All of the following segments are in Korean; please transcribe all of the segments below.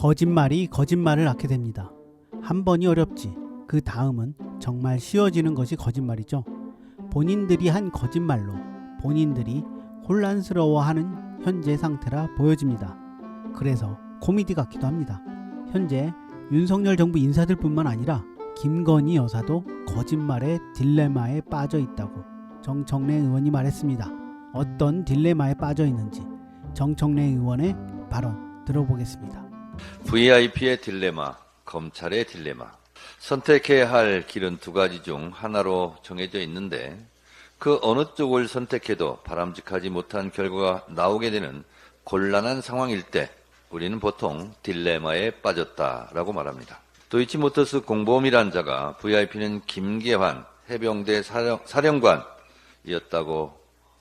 거짓말이 거짓말을 낳게 됩니다. 한 번이 어렵지 그 다음은 정말 쉬워지는 것이 거짓말이죠. 본인들이 한 거짓말로 본인들이 혼란스러워하는 현재 상태라 보여집니다. 그래서 코미디 같기도 합니다. 현재 윤석열 정부 인사들뿐만 아니라 김건희 여사도 거짓말의 딜레마에 빠져 있다고 정청래 의원이 말했습니다. 어떤 딜레마에 빠져 있는지 정청래 의원의 발언 들어보겠습니다. VIP의 딜레마, 검찰의 딜레마. 선택해야 할 길은 두 가지 중 하나로 정해져 있는데 그 어느 쪽을 선택해도 바람직하지 못한 결과가 나오게 되는 곤란한 상황일 때 우리는 보통 딜레마에 빠졌다라고 말합니다. 도이치모터스 공보험이란 자가 VIP는 김계환 해병대 사령관이었다고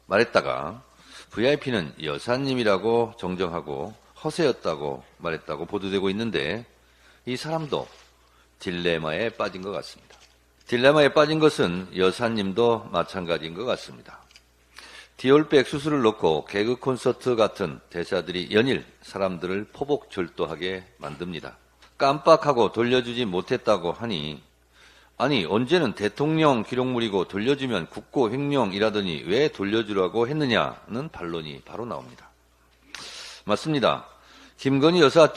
말했다가 VIP는 여사님이라고 정정하고 허세였다고 말했다고 보도되고 있는데 이 사람도 딜레마에 빠진 것 같습니다. 딜레마에 빠진 것은 여사님도 마찬가지인 것 같습니다. 디올백 수술을 놓고 개그 콘서트 같은 대사들이 연일 사람들을 포복절도하게 만듭니다. 깜빡하고 돌려주지 못했다고 하니 아니 언제는 대통령 기록물이고 돌려주면 국고 횡령이라더니 왜 돌려주라고 했느냐는 반론이 바로 나옵니다. 맞습니다. 김건희 여사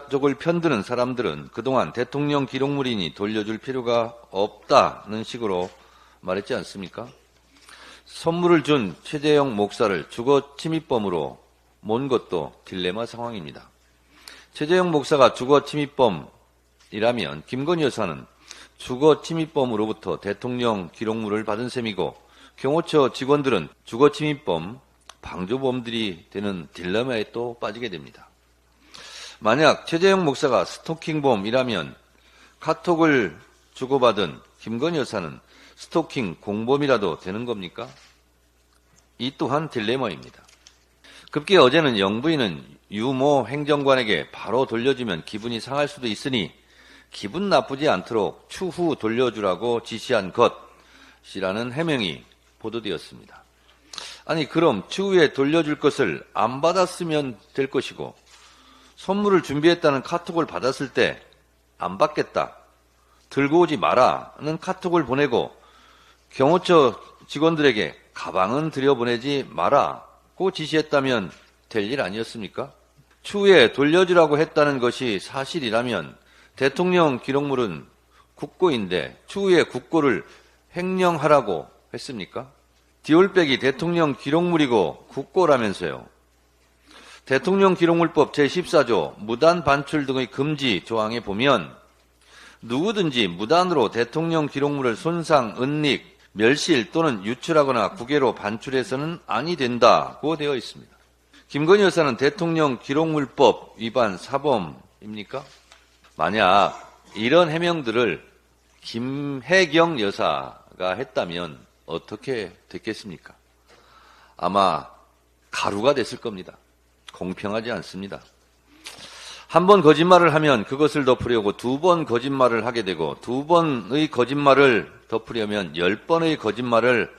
쪽을 편드는 사람들은 그동안 대통령 기록물이니 돌려줄 필요가 없다는 식으로 말했지 않습니까? 선물을 준 최재형 목사를 주거 침입범으로 몬 것도 딜레마 상황입니다. 최재형 목사가 주거 침입범이라면 김건희 여사는 주거 침입범으로부터 대통령 기록물을 받은 셈이고 경호처 직원들은 주거 침입범, 방조범들이 되는 딜레마에 또 빠지게 됩니다. 만약 최재형 목사가 스토킹범이라면 카톡을 주고받은 김건희 여사는 스토킹 공범이라도 되는 겁니까? 이 또한 딜레마입니다. 급기 어제는 영부인은 유모 행정관에게 바로 돌려주면 기분이 상할 수도 있으니 기분 나쁘지 않도록 추후 돌려주라고 지시한 것이라는 해명이 보도되었습니다. 아니 그럼 추후에 돌려줄 것을 안 받았으면 될 것이고 선물을 준비했다는 카톡을 받았을 때 안 받겠다, 들고 오지 마라는 카톡을 보내고 경호처 직원들에게 가방은 들여보내지 마라고 지시했다면 될 일 아니었습니까? 추후에 돌려주라고 했다는 것이 사실이라면 대통령 기록물은 국고인데 추후에 국고를 횡령하라고 했습니까? 디올백이 대통령 기록물이고 국고라면서요. 대통령 기록물법 제14조 무단 반출 등의 금지 조항에 보면 누구든지 무단으로 대통령 기록물을 손상, 은닉, 멸실 또는 유출하거나 국외로 반출해서는 아니 된다고 되어 있습니다. 김건희 여사는 대통령 기록물법 위반 사범입니까? 만약 이런 해명들을 김혜경 여사가 했다면 어떻게 됐겠습니까? 아마 가루가 됐을 겁니다. 공평하지 않습니다. 한 번 거짓말을 하면 그것을 덮으려고 두 번 거짓말을 하게 되고 두 번의 거짓말을 덮으려면 10번의 거짓말을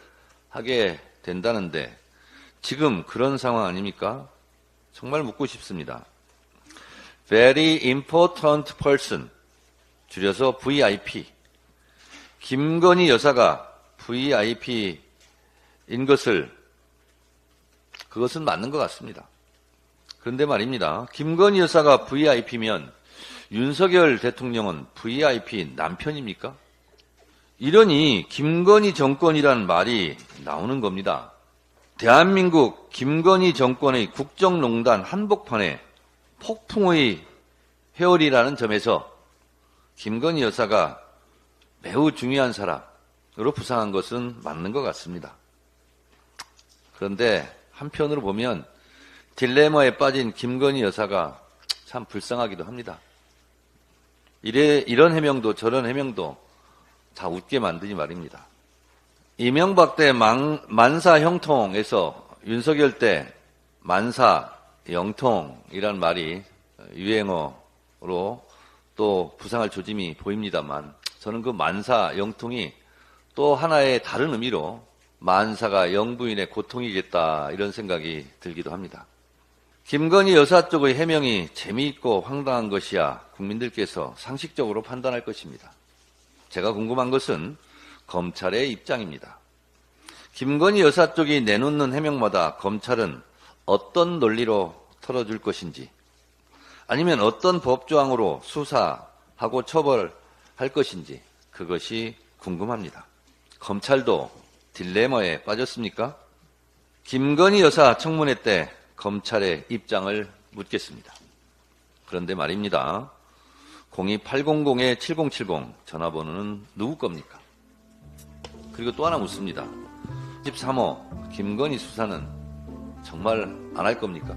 하게 된다는데 지금 그런 상황 아닙니까? 정말 묻고 싶습니다. Very important person, 줄여서 VIP. 김건희 여사가 VIP인 그것은 맞는 것 같습니다. 그런데 말입니다. 김건희 여사가 VIP면 윤석열 대통령은 VIP 남편입니까? 이러니 김건희 정권이란 말이 나오는 겁니다. 대한민국 김건희 정권의 국정농단 한복판에 폭풍의 회오리라는 점에서 김건희 여사가 매우 중요한 사람으로 부상한 것은 맞는 것 같습니다. 그런데 한편으로 보면 딜레마에 빠진 김건희 여사가 참 불쌍하기도 합니다. 이런 해명도 저런 해명도 다 웃게 만드니 말입니다. 이명박 때 만사 형통에서 윤석열 때 만사 영통이란 말이 유행어로 또 부상할 조짐이 보입니다만 저는 그 만사 영통이 또 하나의 다른 의미로 만사가 영부인의 고통이겠다 이런 생각이 들기도 합니다. 김건희 여사 쪽의 해명이 재미있고 황당한 것이야 국민들께서 상식적으로 판단할 것입니다. 제가 궁금한 것은 검찰의 입장입니다. 김건희 여사 쪽이 내놓는 해명마다 검찰은 어떤 논리로 털어줄 것인지, 아니면 어떤 법조항으로 수사하고 처벌할 것인지, 그것이 궁금합니다. 검찰도 딜레마에 빠졌습니까? 김건희 여사 청문회 때 검찰의 입장을 묻겠습니다. 그런데 말입니다. 02-800-7070 전화번호는 누구 겁니까? 그리고 또 하나 묻습니다. 13호 김건희 수사는 정말 안 할 겁니까?